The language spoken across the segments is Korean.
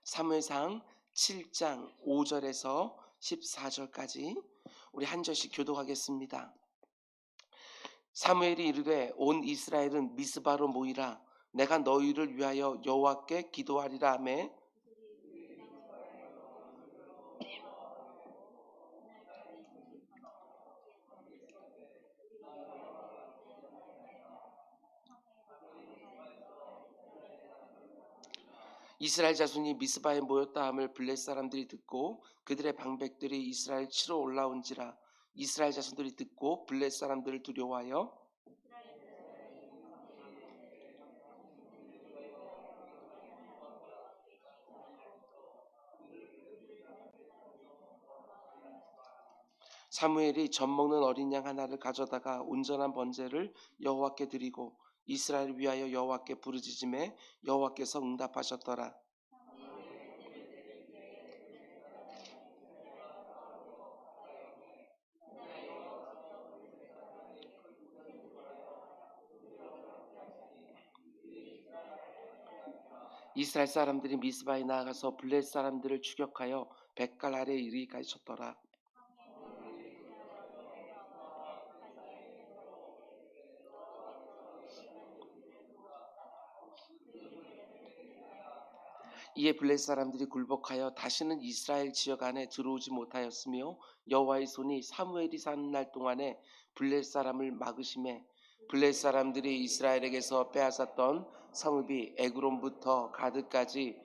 사무엘상 7장 5절에서 14절까지 우리 한 절씩 교독하겠습니다. 사무엘이 이르되 온 이스라엘은 미스바로 모이라. 내가 너희를 위하여 여호와께 기도하리라 하매 이스라엘 자손이 미스바에 모였다 함을 블렛 사람들이 듣고 그들의 방백들이 이스라엘 치러 올라온지라. 이스라엘 자손들이 듣고 블렛 사람들을 두려워하여 사무엘이 젖 먹는 어린 양 하나를 가져다가 온전한 번제를 여호와께 드리고 이스라엘을 위하여 여호와께 부르짖음에 여호와께서 응답하셨더라. 이스라엘 사람들이 미스바에 나아가서 블렛 사람들을 추격하여 백갈 아래에 이르기까지. 이에 블렛 사람들이 굴복하여 다시는 이스라엘 지역 안에 들어오지 못하였으며 여호와의 손이 사무엘이 사는 날 동안에 블렛 사람을 막으심에 블렛 사람들이 이스라엘에게서 빼앗았던 성읍이 에그론부터 가드까지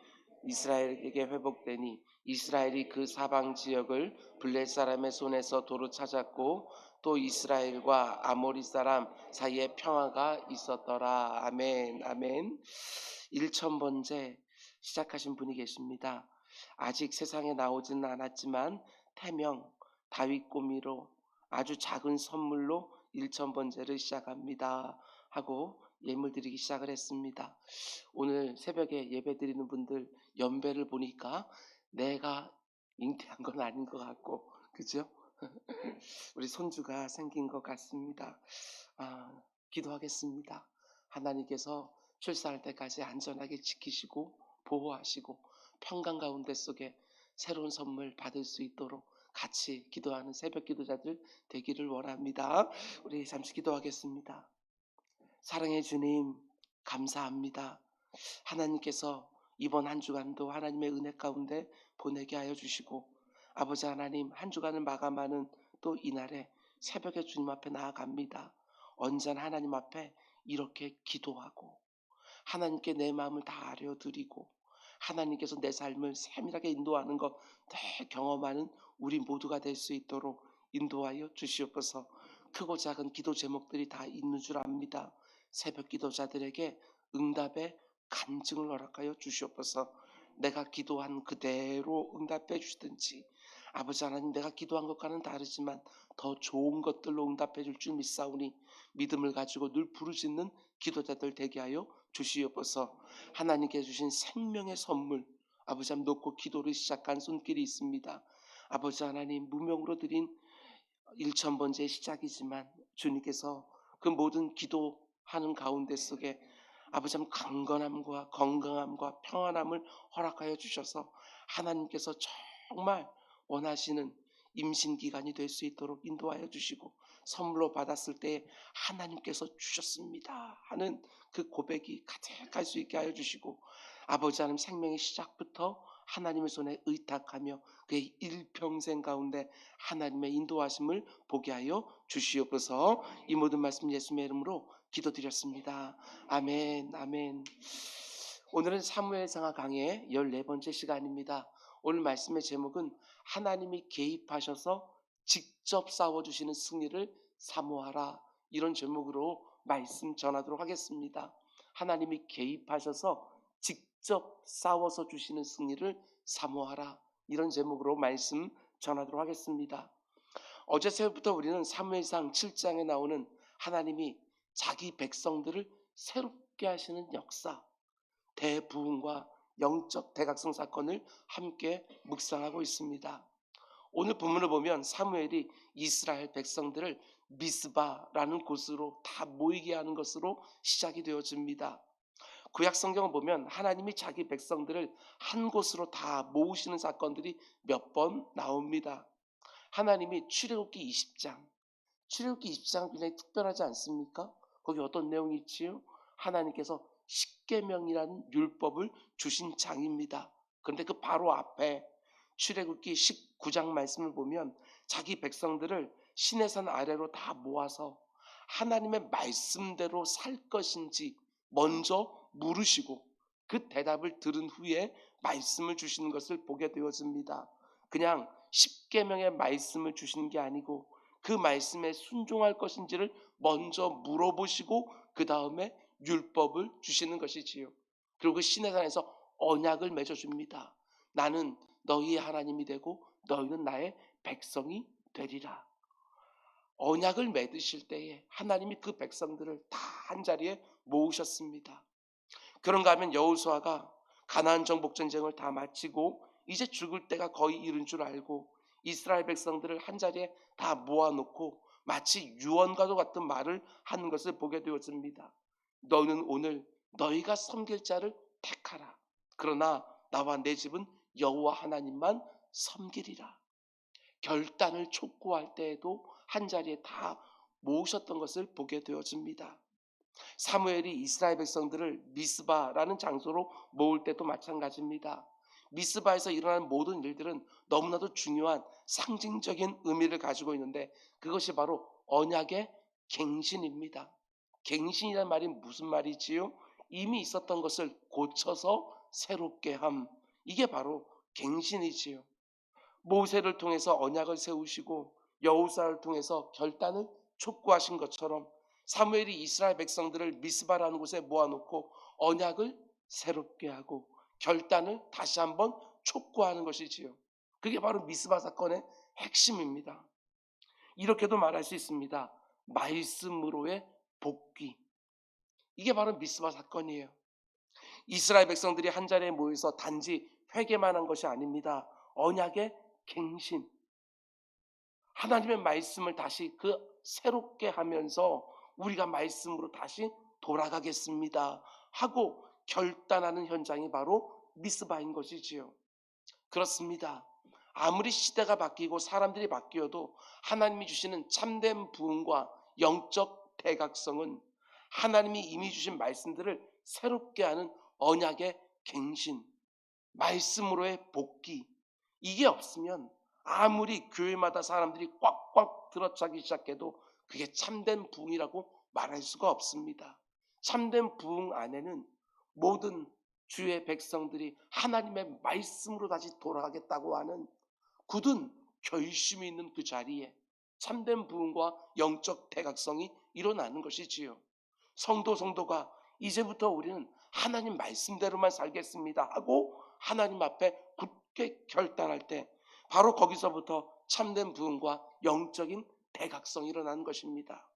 이스라엘에게 회복되니 이스라엘이 그 사방 지역을 블렛 사람의 손에서 도로 찾았고 또 이스라엘과 아모리 사람 사이에 평화가 있었더라. 아멘. 아멘. 1000번째 시작하신 분이 계십니다. 아직 세상에 나오지는 않았지만 태명 다윗 꼬미로 아주 작은 선물로 1000번째를 시작합니다 하고 예물 드리기 시작을 했습니다. 오늘 새벽에 예배 드리는 분들 연배를 보니까 내가 잉태한 건 아닌 것 같고, 그죠? 우리 손주가 생긴 것 같습니다. 기도하겠습니다. 하나님께서 출산할 때까지 안전하게 지키시고 보호하시고 평강 가운데 속에 새로운 선물 받을 수 있도록 같이 기도하는 새벽 기도자들 되기를 원합니다. 우리 잠시 기도하겠습니다. 사랑해 주님, 감사합니다. 하나님께서 이번 한 주간도 하나님의 은혜 가운데 보내게 하여 주시고 아버지 하나님, 한 주간을 마감하는 또 이날에 새벽에 주님 앞에 나아갑니다. 언제나 하나님 앞에 이렇게 기도하고 하나님께 내 마음을 다 아려드리고 하나님께서 내 삶을 세밀하게 인도하는 것 경험하는 우리 모두가 될 수 있도록 인도하여 주시옵소서. 크고 작은 기도 제목들이 다 있는 줄 압니다. 새벽 기도자들에게 응답의 간증을 허락하여 주시옵소서. 내가 기도한 그대로 응답해 주시든지 아버지 하나님, 내가 기도한 것과는 다르지만 더 좋은 것들로 응답해 줄 줄 믿사오니 믿음을 가지고 늘 부르짖는 기도자들 되게 하여 주시옵소서. 하나님께 주신 생명의 선물 아버지 하나님 놓고 기도를 시작한 손길이 있습니다. 아버지 하나님, 무명으로 드린 1000번째 시작이지만 주님께서 그 모든 기도하는 가운데 속에 아버지 하나님 강건함과 건강함과 평안함을 허락하여 주셔서 하나님께서 정말 원하시는 임신 기간이 될 수 있도록 인도하여 주시고 선물로 받았을 때 하나님께서 주셨습니다 하는 그 고백이 가득할 수 있게 하여 주시고 아버지 하나님 생명의 시작부터 하나님의 손에 의탁하며 그의 일평생 가운데 하나님의 인도하심을 보게 하여 주시옵소서. 이 모든 말씀 예수님의 이름으로 기도드렸습니다. 아멘. 아멘. 오늘은 사무엘상하 강의 14번째 시간입니다. 오늘 말씀의 제목은 하나님이 개입하셔서 직접 싸워주시는 승리를 사모하라, 이런 제목으로 말씀 전하도록 하겠습니다. 하나님이 개입하셔서 직접 싸워서 주시는 승리를 사모하라, 이런 제목으로 말씀 전하도록 하겠습니다. 어제 새벽부터 우리는 사무엘상 7장에 나오는 하나님이 자기 백성들을 새롭게 하시는 역사, 대부흥과 영적 대각성 사건을 함께 묵상하고 있습니다. 오늘 본문을 보면 사무엘이 이스라엘 백성들을 미스바라는 곳으로 다 모이게 하는 것으로 시작이 되어집니다. 구약 성경을 보면 하나님이 자기 백성들을 한 곳으로 다 모으시는 사건들이 몇 번 나옵니다. 하나님이 출애굽기 20장, 출애굽기 20장은 굉장히 특별하지 않습니까? 거기 어떤 내용이 있지요? 하나님께서 십계명이라는 율법을 주신 장입니다. 그런데 그 바로 앞에 출애굽기 19장 말씀을 보면 자기 백성들을 시내산 아래로 다 모아서 하나님의 말씀대로 살 것인지 먼저 물으시고 그 대답을 들은 후에 말씀을 주시는 것을 보게 되어집니다. 그냥 십계명의 말씀을 주시는 게 아니고 그 말씀에 순종할 것인지를 먼저 물어보시고 그 다음에 율법을 주시는 것이지요. 그리고 그 시내산에서 언약을 맺어줍니다. 나는 너희의 하나님이 되고 너희는 나의 백성이 되리라. 언약을 맺으실 때에 하나님이 그 백성들을 다 한자리에 모으셨습니다. 그런가 하면 여호수아가 가나안 정복 전쟁을 다 마치고 이제 죽을 때가 거의 이른 줄 알고 이스라엘 백성들을 한자리에 다 모아놓고 마치 유언과도 같은 말을 하는 것을 보게 되었습니다. 너는 오늘 너희가 섬길 자를 택하라. 그러나 나와 내 집은 여호와 하나님만 섬기리라. 결단을 촉구할 때에도 한자리에 다 모으셨던 것을 보게 되어집니다. 사무엘이 이스라엘 백성들을 미스바라는 장소로 모을 때도 마찬가지입니다. 미스바에서 일어나는 모든 일들은 너무나도 중요한 상징적인 의미를 가지고 있는데 그것이 바로 언약의 갱신입니다. 갱신이란 말이 무슨 말이지요? 이미 있었던 것을 고쳐서 새롭게 함. 이게 바로 갱신이지요. 모세를 통해서 언약을 세우시고 여호수아를 통해서 결단을 촉구하신 것처럼 사무엘이 이스라엘 백성들을 미스바라는 곳에 모아놓고 언약을 새롭게 하고 결단을 다시 한번 촉구하는 것이지요. 그게 바로 미스바 사건의 핵심입니다. 이렇게도 말할 수 있습니다. 말씀으로의 복귀. 이게 바로 미스바 사건이에요. 이스라엘 백성들이 한자리에 모여서 단지 회개만 한 것이 아닙니다. 언약의 갱신. 하나님의 말씀을 다시 새롭게 하면서 우리가 말씀으로 다시 돌아가겠습니다 하고 결단하는 현장이 바로 미스바인 것이지요. 그렇습니다. 아무리 시대가 바뀌고 사람들이 바뀌어도 하나님이 주시는 참된 부흥과 영적 대각성은 하나님이 이미 주신 말씀들을 새롭게 하는 언약의 갱신, 말씀으로의 복귀. 이게 없으면 아무리 교회마다 사람들이 꽉꽉 들어차기 시작해도 그게 참된 부흥이라고 말할 수가 없습니다. 참된 부흥 안에는 모든 주의 백성들이 하나님의 말씀으로 다시 돌아가겠다고 하는 굳은 결심이 있는 그 자리에 참된 부흥과 영적 대각성이 일어나는 것이지요. 성도가 이제부터 우리는 하나님 말씀대로만 살겠습니다 하고 하나님 앞에 굳게 결단할 때 바로 거기서부터 참된 부흥과 영적인 대각성이 일어나는 것입니다.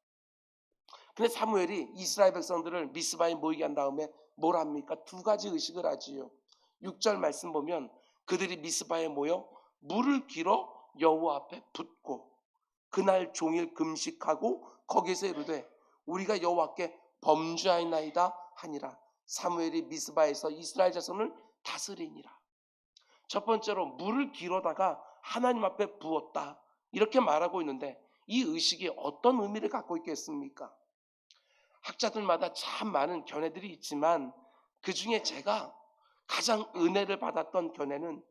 근데 사무엘이 이스라엘 백성들을 미스바에 모이게 한 다음에 뭘 합니까? 두 가지 의식을 하지요. 6절 말씀 보면 그들이 미스바에 모여 물을 길어 여호와 앞에 붓고 그날 종일 금식하고 거기서 이르되 우리가 여호와께 범죄하였나이다 하니라. 사무엘이 미스바에서 이스라엘 자손을 다스리니라. 첫 번째로 물을 길어다가 하나님 앞에 부었다 이렇게 말하고 있는데 이 의식이 어떤 의미를 갖고 있겠습니까? 학자들마다 참 많은 견해들이 있지만 그 중에 제가 가장 은혜를 받았던 견해는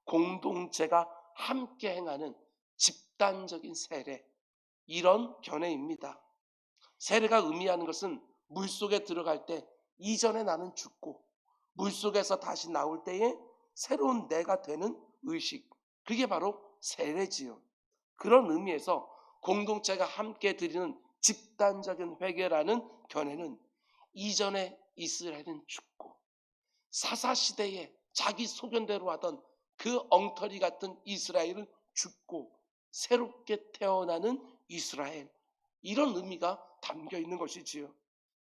공동체가 함께 행하는 집단적인 세례, 이런 견해입니다. 세례가 의미하는 것은 물속에 들어갈 때 이전에 나는 죽고 물속에서 다시 나올 때에 새로운 내가 되는 의식, 그게 바로 세례지요. 그런 의미에서 공동체가 함께 드리는 집단적인 회개라는 견해는 이전에 이스라엘은 죽고 사사시대에 자기 소견대로 하던 그 엉터리 같은 이스라엘은 죽고 새롭게 태어나는 이스라엘, 이런 의미가 담겨 있는 것이지요.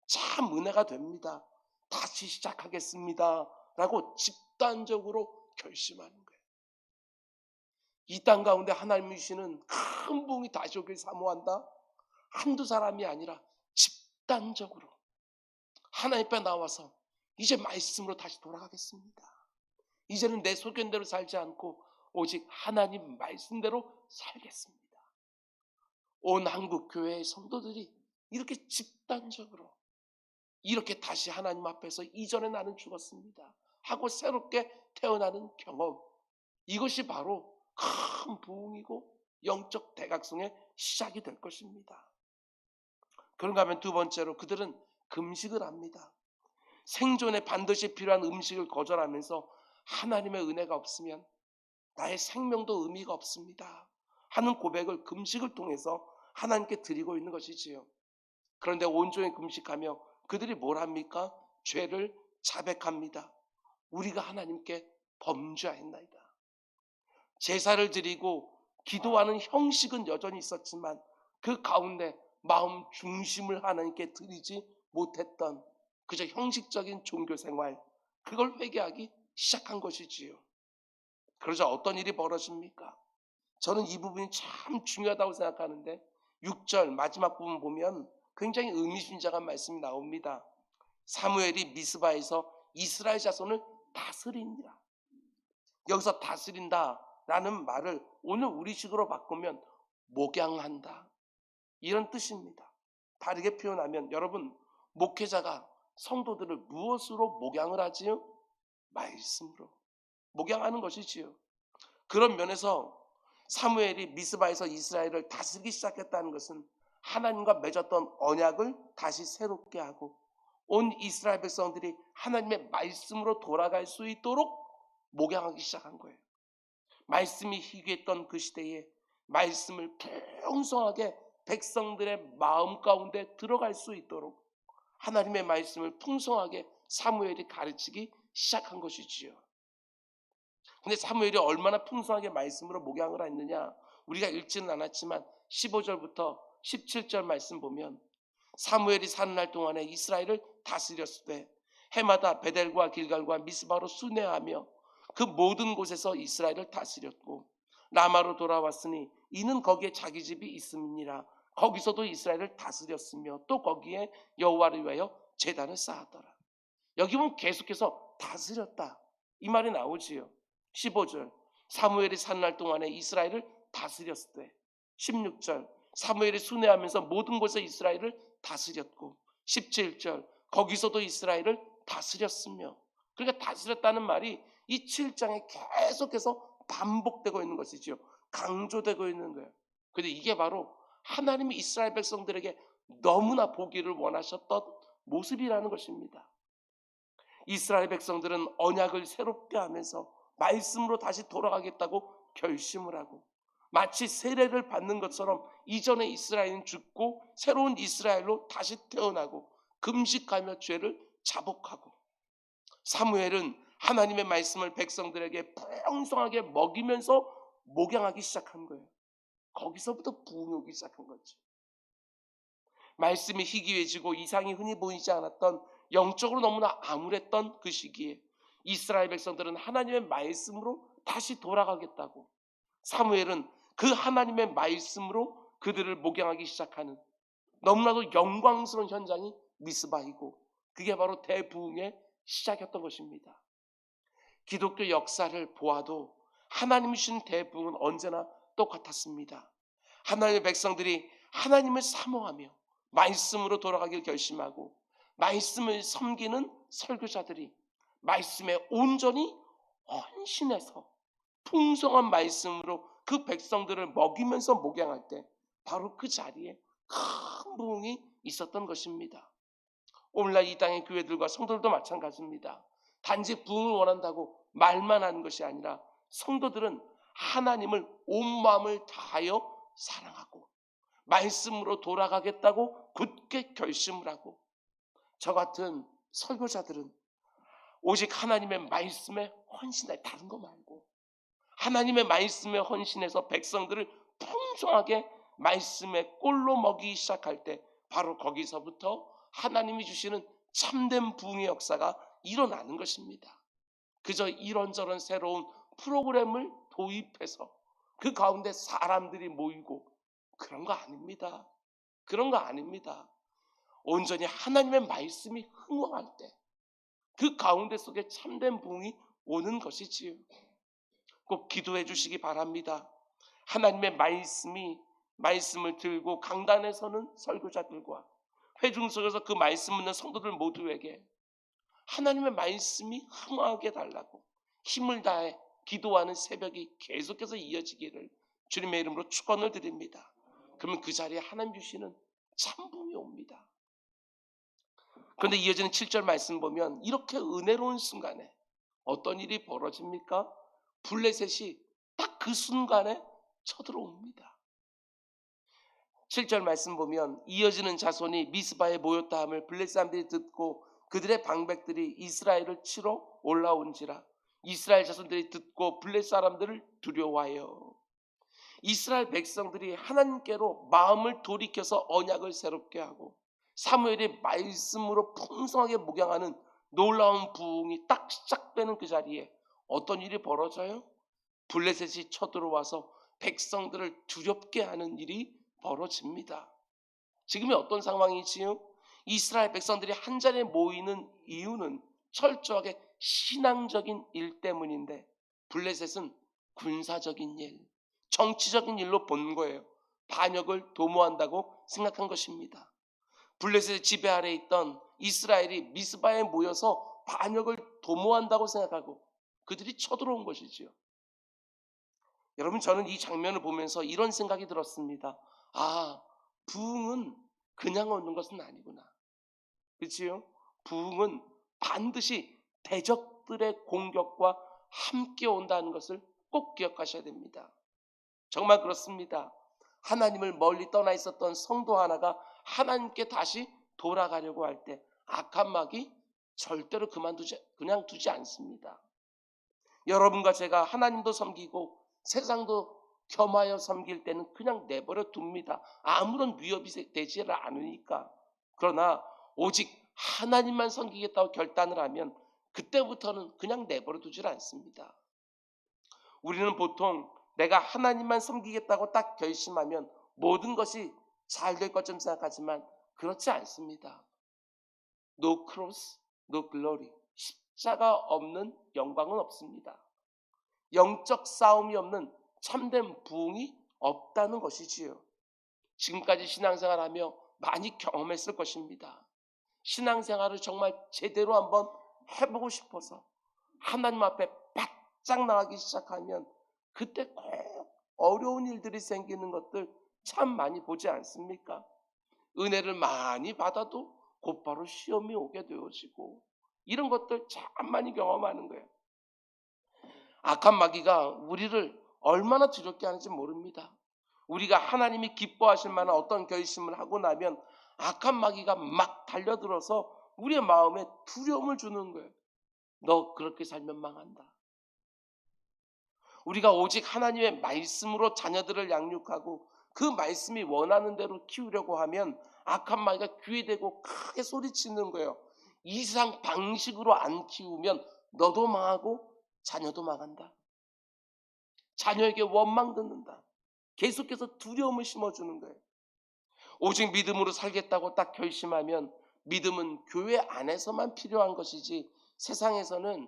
참 은혜가 됩니다. 다시 시작하겠습니다 라고 집단적으로 결심하는 거예요. 이 땅 가운데 하나님이 주시는 큰 부흥이 다시 오길 사모한다. 한두 사람이 아니라 집단적으로 하나님 앞에 나와서 이제 말씀으로 다시 돌아가겠습니다. 이제는 내 소견대로 살지 않고 오직 하나님 말씀대로 살겠습니다. 온 한국 교회의 성도들이 이렇게 집단적으로 이렇게 다시 하나님 앞에서 이전에 나는 죽었습니다 하고 새롭게 태어나는 경험, 이것이 바로 큰 부흥이고 영적 대각성의 시작이 될 것입니다. 그런가 하면 두 번째로 그들은 금식을 합니다. 생존에 반드시 필요한 음식을 거절하면서 하나님의 은혜가 없으면 나의 생명도 의미가 없습니다 하는 고백을 금식을 통해서 하나님께 드리고 있는 것이지요. 그런데 온종일 금식하며 그들이 뭘 합니까? 죄를 자백합니다. 우리가 하나님께 범죄하였나이다. 제사를 드리고 기도하는 형식은 여전히 있었지만 그 가운데 마음 중심을 하나님께 드리지 못했던 그저 형식적인 종교생활, 그걸 회개하기 시작한 것이지요. 그러자 어떤 일이 벌어집니까? 저는 이 부분이 참 중요하다고 생각하는데 6절 마지막 부분 보면 굉장히 의미심장한 말씀이 나옵니다. 사무엘이 미스바에서 이스라엘 자손을 다스리니라. 여기서 다스린다라는 말을 오늘 우리식으로 바꾸면 목양한다, 이런 뜻입니다. 다르게 표현하면 여러분, 목회자가 성도들을 무엇으로 목양을 하지요? 말씀으로 목양하는 것이지요. 그런 면에서 사무엘이 미스바에서 이스라엘을 다스리기 시작했다는 것은 하나님과 맺었던 언약을 다시 새롭게 하고 온 이스라엘 백성들이 하나님의 말씀으로 돌아갈 수 있도록 목양하기 시작한 거예요. 말씀이 희귀했던 그 시대에 말씀을 풍성하게 백성들의 마음 가운데 들어갈 수 있도록 하나님의 말씀을 풍성하게 사무엘이 가르치기 시작한 것이지요. 근데 사무엘이 얼마나 풍성하게 말씀으로 목양을 했느냐, 우리가 읽지는 않았지만 15절부터 17절 말씀 보면 사무엘이 사는 날 동안에 이스라엘을 다스렸을 때 해마다 베델과 길갈과 미스바로 순회하며 그 모든 곳에서 이스라엘을 다스렸고 라마로 돌아왔으니 이는 거기에 자기 집이 있음이니라. 거기서도 이스라엘을 다스렸으며 또 거기에 여호와를 위하여 제단을 쌓았더라. 여기 보면 계속해서 다스렸다, 이 말이 나오지요. 15절 사무엘이 사는 날 동안에 이스라엘을 다스렸을 때, 16절 사무엘이 순회하면서 모든 곳에 이스라엘을 다스렸고, 17절 거기서도 이스라엘을 다스렸으며. 그러니까 다스렸다는 말이 이 7장에 계속해서 반복되고 있는 것이지요. 강조되고 있는 거예요. 근데 이게 바로 하나님이 이스라엘 백성들에게 너무나 보기를 원하셨던 모습이라는 것입니다. 이스라엘 백성들은 언약을 새롭게 하면서 말씀으로 다시 돌아가겠다고 결심을 하고 마치 세례를 받는 것처럼 이전의 이스라엘은 죽고 새로운 이스라엘로 다시 태어나고 금식하며 죄를 자복하고, 사무엘은 하나님의 말씀을 백성들에게 풍성하게 먹이면서 목양하기 시작한 거예요. 거기서부터 부흥이 오기 시작한 거죠. 말씀이 희귀해지고 이상이 흔히 보이지 않았던, 영적으로 너무나 암울했던 그 시기에 이스라엘 백성들은 하나님의 말씀으로 다시 돌아가겠다고, 사무엘은 그 하나님의 말씀으로 그들을 목양하기 시작하는 너무나도 영광스러운 현장이 미스바이고, 그게 바로 대부흥의 시작이었던 것입니다. 기독교 역사를 보아도 하나님이 주신 대부흥은 언제나 똑같았습니다. 하나님의 백성들이 하나님을 사모하며 말씀으로 돌아가길 결심하고 말씀을 섬기는 설교자들이 말씀에 온전히 헌신해서 풍성한 말씀으로 그 백성들을 먹이면서 목양할 때 바로 그 자리에 큰 부흥이 있었던 것입니다. 오늘날 이 땅의 교회들과 성도들도 마찬가지입니다. 단지 부흥을 원한다고 말만 하는 것이 아니라 성도들은 하나님을 온 마음을 다하여 사랑하고 말씀으로 돌아가겠다고 굳게 결심을 하고, 저 같은 설교자들은 오직 하나님의 말씀에 헌신해, 다른 거 말고 하나님의 말씀에 헌신해서 백성들을 풍성하게 말씀의 꼴로 먹이기 시작할 때 바로 거기서부터 하나님이 주시는 참된 부흥의 역사가 일어나는 것입니다. 그저 이런저런 새로운 프로그램을 도입해서 그 가운데 사람들이 모이고 그런 거 아닙니다. 그런 거 아닙니다. 온전히 하나님의 말씀이 흥황할 때, 그 가운데 속에 참된 부흥이 오는 것이지요. 꼭 기도해 주시기 바랍니다. 하나님의 말씀을 들고 강단에 서는 설교자들과 회중 속에서 그 말씀 듣는 성도들 모두에게 하나님의 말씀이 흥하게 달라고 힘을 다해 기도하는 새벽이 계속해서 이어지기를 주님의 이름으로 축원을 드립니다. 그러면 그 자리에 하나님 주시는 참부흥이 옵니다. 그런데 이어지는 7절 말씀 보면 이렇게 은혜로운 순간에 어떤 일이 벌어집니까? 블레셋이 딱 그 순간에 쳐들어옵니다. 7절 말씀 보면 이어지는 자손이 미스바에 모였다 함을 블레셋 사람들이 듣고 그들의 방백들이 이스라엘을 치러 올라온지라. 이스라엘 자손들이 듣고 블레셋 사람들을 두려워하여 이스라엘 백성들이 하나님께로 마음을 돌이켜서 언약을 새롭게 하고 사무엘의 말씀으로 풍성하게 목양하는 놀라운 부흥이 딱 시작되는 그 자리에 어떤 일이 벌어져요? 블레셋이 쳐들어와서 백성들을 두렵게 하는 일이 벌어집니다. 지금이 어떤 상황이지요? 이스라엘 백성들이 한자리에 모이는 이유는 철저하게 신앙적인 일 때문인데 블레셋은 군사적인 일, 정치적인 일로 본 거예요. 반역을 도모한다고 생각한 것입니다. 블레셋의 지배 아래에 있던 이스라엘이 미스바에 모여서 반역을 도모한다고 생각하고 그들이 쳐들어온 것이지요. 여러분, 저는 이 장면을 보면서 이런 생각이 들었습니다. 아, 부흥은 그냥 오는 것은 아니구나. 그렇지요? 부흥은 반드시 대적들의 공격과 함께 온다는 것을 꼭 기억하셔야 됩니다. 정말 그렇습니다. 하나님을 멀리 떠나 있었던 성도 하나가 하나님께 다시 돌아가려고 할 때 악한 마귀 절대로 그냥 두지 않습니다. 여러분과 제가 하나님도 섬기고 세상도 겸하여 섬길 때는 그냥 내버려 둡니다. 아무런 위협이 되지 않으니까. 그러나 오직 하나님만 섬기겠다고 결단을 하면 그때부터는 그냥 내버려 두질 않습니다. 우리는 보통 내가 하나님만 섬기겠다고 딱 결심하면 모든 것이 잘 될 것처럼 생각하지만 그렇지 않습니다. No cross, no glory. 십자가 없는 영광은 없습니다. 영적 싸움이 없는 참된 부흥이 없다는 것이지요. 지금까지 신앙생활하며 많이 경험했을 것입니다. 신앙생활을 정말 제대로 한번 해보고 싶어서 하나님 앞에 바짝 나가기 시작하면 그때 꼭 어려운 일들이 생기는 것들 참 많이 보지 않습니까? 은혜를 많이 받아도 곧바로 시험이 오게 되어지고 이런 것들 참 많이 경험하는 거예요. 악한 마귀가 우리를 얼마나 두렵게 하는지 모릅니다. 우리가 하나님이 기뻐하실 만한 어떤 결심을 하고 나면 악한 마귀가 막 달려들어서 우리의 마음에 두려움을 주는 거예요. 너 그렇게 살면 망한다. 우리가 오직 하나님의 말씀으로 자녀들을 양육하고 그 말씀이 원하는 대로 키우려고 하면 악한 마귀가 귀에 대고 크게 소리치는 거예요. 이상 방식으로 안 키우면 너도 망하고 자녀도 망한다. 자녀에게 원망 듣는다. 계속해서 두려움을 심어주는 거예요. 오직 믿음으로 살겠다고 딱 결심하면 믿음은 교회 안에서만 필요한 것이지 세상에서는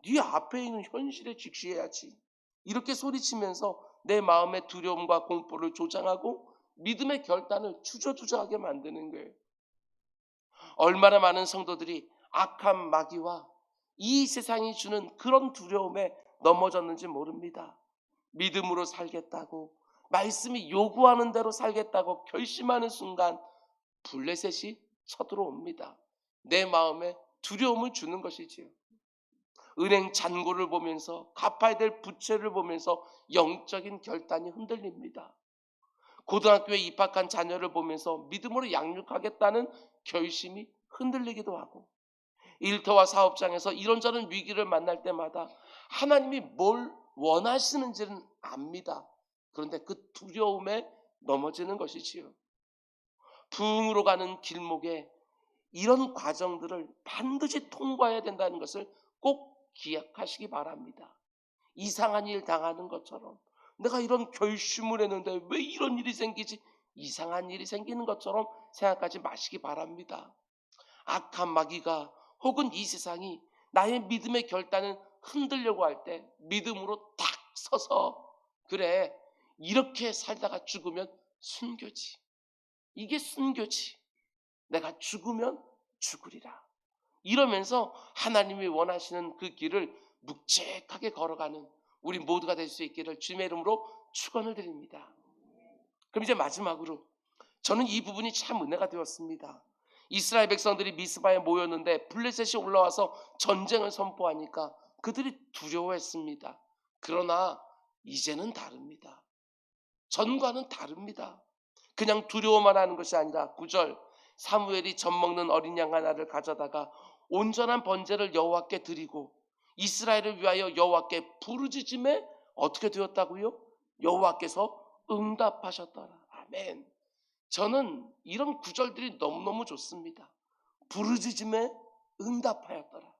네 앞에 있는 현실에 직시해야지. 이렇게 소리치면서 내 마음의 두려움과 공포를 조장하고 믿음의 결단을 주저주저하게 만드는 거예요. 얼마나 많은 성도들이 악한 마귀와 이 세상이 주는 그런 두려움에 넘어졌는지 모릅니다. 믿음으로 살겠다고 말씀이 요구하는 대로 살겠다고 결심하는 순간 블레셋이 쳐들어옵니다. 내 마음에 두려움을 주는 것이지요. 은행 잔고를 보면서 갚아야 될 부채를 보면서 영적인 결단이 흔들립니다. 고등학교에 입학한 자녀를 보면서 믿음으로 양육하겠다는 결심이 흔들리기도 하고 일터와 사업장에서 이런저런 위기를 만날 때마다 하나님이 뭘 원하시는지는 압니다. 그런데 그 두려움에 넘어지는 것이지요. 부흥으로 가는 길목에 이런 과정들을 반드시 통과해야 된다는 것을 꼭 기억하시기 바랍니다. 이상한 일 당하는 것처럼 내가 이런 결심을 했는데 왜 이런 일이 생기지? 이상한 일이 생기는 것처럼 생각하지 마시기 바랍니다. 악한 마귀가 혹은 이 세상이 나의 믿음의 결단을 흔들려고 할 때 믿음으로 딱 서서 그래, 이렇게 살다가 죽으면 순교지. 이게 순교지. 내가 죽으면 죽으리라. 이러면서 하나님이 원하시는 그 길을 묵직하게 걸어가는 우리 모두가 될 수 있기를 주님의 이름으로 축원을 드립니다. 그럼 이제 마지막으로 저는 이 부분이 참 은혜가 되었습니다. 이스라엘 백성들이 미스바에 모였는데 블레셋이 올라와서 전쟁을 선포하니까 그들이 두려워했습니다. 그러나 이제는 다릅니다. 전과는 다릅니다. 그냥 두려워만 하는 것이 아니라 9절, 사무엘이 젖 먹는 어린 양 하나를 가져다가 온전한 번제를 여호와께 드리고 이스라엘을 위하여 여호와께 부르짖음에 어떻게 되었다고요? 여호와께서 응답하셨더라. 아멘. 저는 이런 구절들이 너무너무 좋습니다. 부르짖음에 응답하였더라.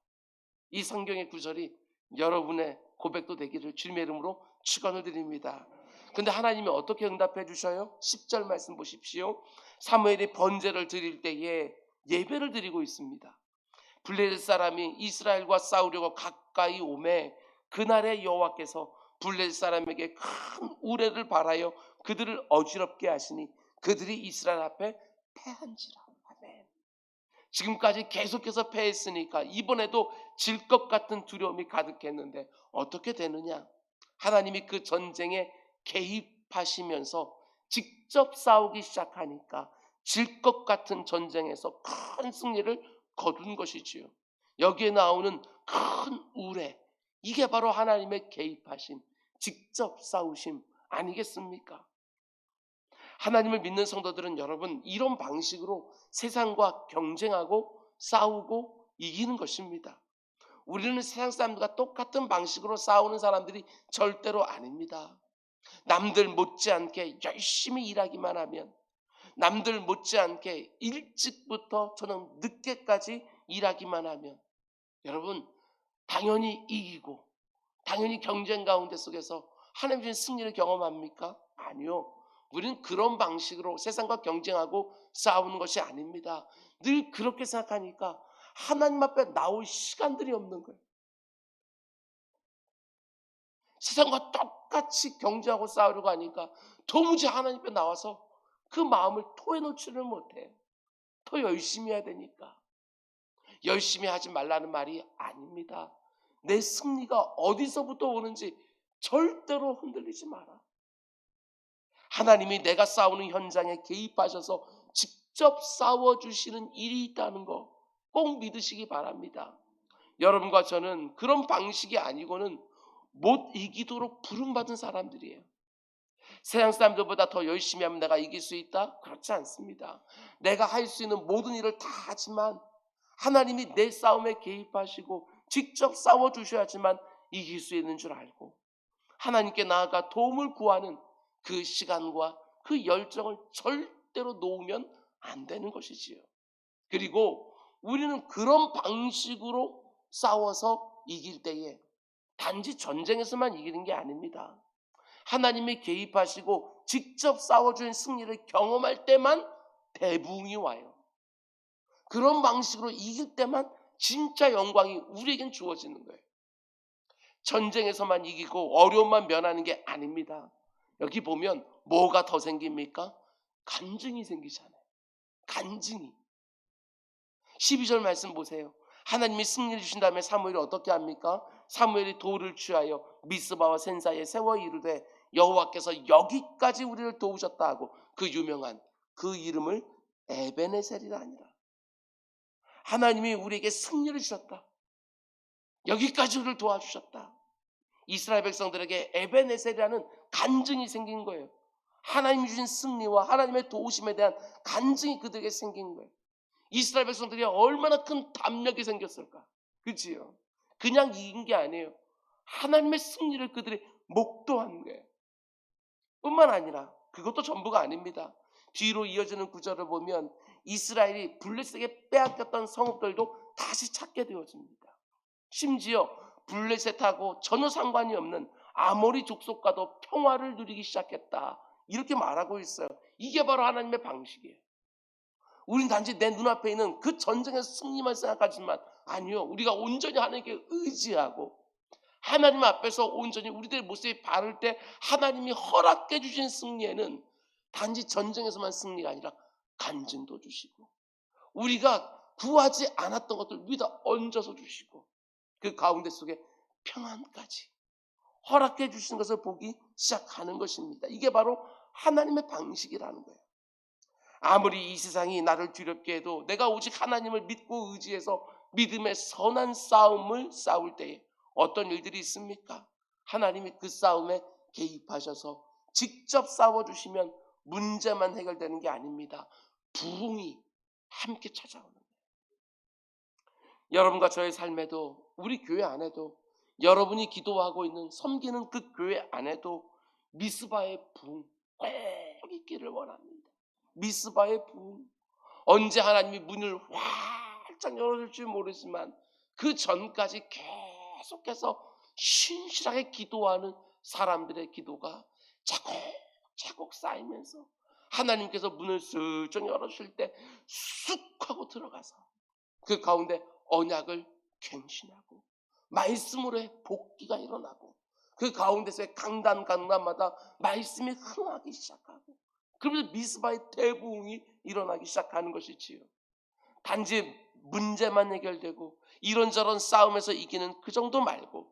이 성경의 구절이 여러분의 고백도 되기를 주님의 이름으로 축원을 드립니다. 근데 하나님이 어떻게 응답해 주셔요? 10절 말씀 보십시오. 사무엘이 번제를 드릴 때에 예배를 드리고 있습니다. 블레셋 사람이 이스라엘과 싸우려고 가까이 오매 그날에 여호와께서 블레셋 사람에게 큰 우레를 발하여 그들을 어지럽게 하시니 그들이 이스라엘 앞에 패한지라. 아멘. 지금까지 계속해서 패했으니까 이번에도 질 것 같은 두려움이 가득했는데 어떻게 되느냐? 하나님이 그 전쟁에 개입하시면서 직접 싸우기 시작하니까 질 것 같은 전쟁에서 큰 승리를 거둔 것이지요. 여기에 나오는 큰 우레, 이게 바로 하나님의 개입하심, 직접 싸우심 아니겠습니까? 하나님을 믿는 성도들은 여러분 이런 방식으로 세상과 경쟁하고 싸우고 이기는 것입니다. 우리는 세상 사람들과 똑같은 방식으로 싸우는 사람들이 절대로 아닙니다. 남들 못지않게 열심히 일하기만 하면, 남들 못지않게 일찍부터 저는 늦게까지 일하기만 하면 여러분 당연히 이기고 당연히 경쟁 가운데 속에서 하나님 주신 승리를 경험합니까? 아니요. 우리는 그런 방식으로 세상과 경쟁하고 싸우는 것이 아닙니다. 늘 그렇게 생각하니까 하나님 앞에 나올 시간들이 없는 거예요. 세상과 똑같이 경쟁하고 싸우려고 하니까 도무지 하나님 앞에 나와서 그 마음을 토해놓지를 못해. 더 열심히 해야 되니까. 열심히 하지 말라는 말이 아닙니다. 내 승리가 어디서부터 오는지 절대로 흔들리지 마라. 하나님이 내가 싸우는 현장에 개입하셔서 직접 싸워주시는 일이 있다는 거 꼭 믿으시기 바랍니다. 여러분과 저는 그런 방식이 아니고는 못 이기도록 부름받은 사람들이에요. 세상 사람들보다 더 열심히 하면 내가 이길 수 있다? 그렇지 않습니다. 내가 할 수 있는 모든 일을 다 하지만 하나님이 내 싸움에 개입하시고 직접 싸워주셔야지만 이길 수 있는 줄 알고 하나님께 나아가 도움을 구하는 그 시간과 그 열정을 절대로 놓으면 안 되는 것이지요. 그리고 우리는 그런 방식으로 싸워서 이길 때에 단지 전쟁에서만 이기는 게 아닙니다. 하나님이 개입하시고 직접 싸워주는 승리를 경험할 때만 대부흥이 와요. 그런 방식으로 이길 때만 진짜 영광이 우리에겐 주어지는 거예요. 전쟁에서만 이기고 어려움만 면하는 게 아닙니다. 여기 보면 뭐가 더 생깁니까? 간증이 생기잖아요. 간증이. 12절 말씀 보세요. 하나님이 승리를 주신 다음에 사무엘이 어떻게 합니까? 사무엘이 돌을 취하여 미스바와 센사에 세워 이르되 여호와께서 여기까지 우리를 도우셨다 하고 그 유명한 그 이름을 에베네셀이라 하니라. 하나님이 우리에게 승리를 주셨다. 여기까지 우리를 도와주셨다. 이스라엘 백성들에게 에베네셀이라는 간증이 생긴 거예요. 하나님이 주신 승리와 하나님의 도우심에 대한 간증이 그들에게 생긴 거예요. 이스라엘 백성들이 얼마나 큰 담력이 생겼을까? 그렇지요? 그냥 이긴 게 아니에요. 하나님의 승리를 그들이 목도한 거예요. 뿐만 아니라 그것도 전부가 아닙니다. 뒤로 이어지는 구절을 보면 이스라엘이 블레셋에게 빼앗겼던 성읍들도 다시 찾게 되어집니다. 심지어 블레셋하고 전혀 상관이 없는 아모리 족속과도 평화를 누리기 시작했다. 이렇게 말하고 있어요. 이게 바로 하나님의 방식이에요. 우린 단지 내 눈앞에 있는 그 전쟁에서 승리만 생각하지만 아니요. 우리가 온전히 하나님께 의지하고 하나님 앞에서 온전히 우리들의 모습이 바를 때 하나님이 허락해 주신 승리에는 단지 전쟁에서만 승리가 아니라 간증도 주시고 우리가 구하지 않았던 것들 위에다 얹어서 주시고 그 가운데 속에 평안까지 허락해 주시는 것을 보기 시작하는 것입니다. 이게 바로 하나님의 방식이라는 거예요. 아무리 이 세상이 나를 두렵게 해도 내가 오직 하나님을 믿고 의지해서 믿음의 선한 싸움을 싸울 때에 어떤 일들이 있습니까? 하나님이 그 싸움에 개입하셔서 직접 싸워주시면 문제만 해결되는 게 아닙니다. 부흥이 함께 찾아오는 거예요. 여러분과 저의 삶에도 우리 교회 안에도 여러분이 기도하고 있는 섬기는 그 교회 안에도 미스바의 부흥 꼭 있기를 원합니다. 미스바의 부흥. 언제 하나님이 문을 활짝 열어줄지 모르지만 그 전까지 계속해서 신실하게 기도하는 사람들의 기도가 차곡차곡 쌓이면서 하나님께서 문을 슬쩍 열어주실 때 쑥 하고 들어가서 그 가운데 언약을 갱신하고 말씀으로의 복기가 일어나고 그 가운데서의 강단마다 말씀이 흥하기 시작하고 그러면서 미스바의 대부흥이 일어나기 시작하는 것이지요. 단지 문제만 해결되고 이런저런 싸움에서 이기는 그 정도 말고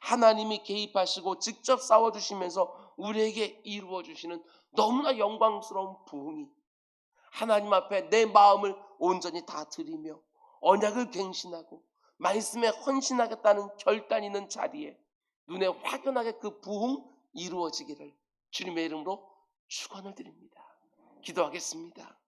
하나님이 개입하시고 직접 싸워주시면서 우리에게 이루어주시는 너무나 영광스러운 부흥이 하나님 앞에 내 마음을 온전히 다 드리며 언약을 갱신하고 말씀에 헌신하겠다는 결단 있는 자리에 눈에 확연하게 그 부흥 이루어지기를 주님의 이름으로 축원을 드립니다. 기도하겠습니다.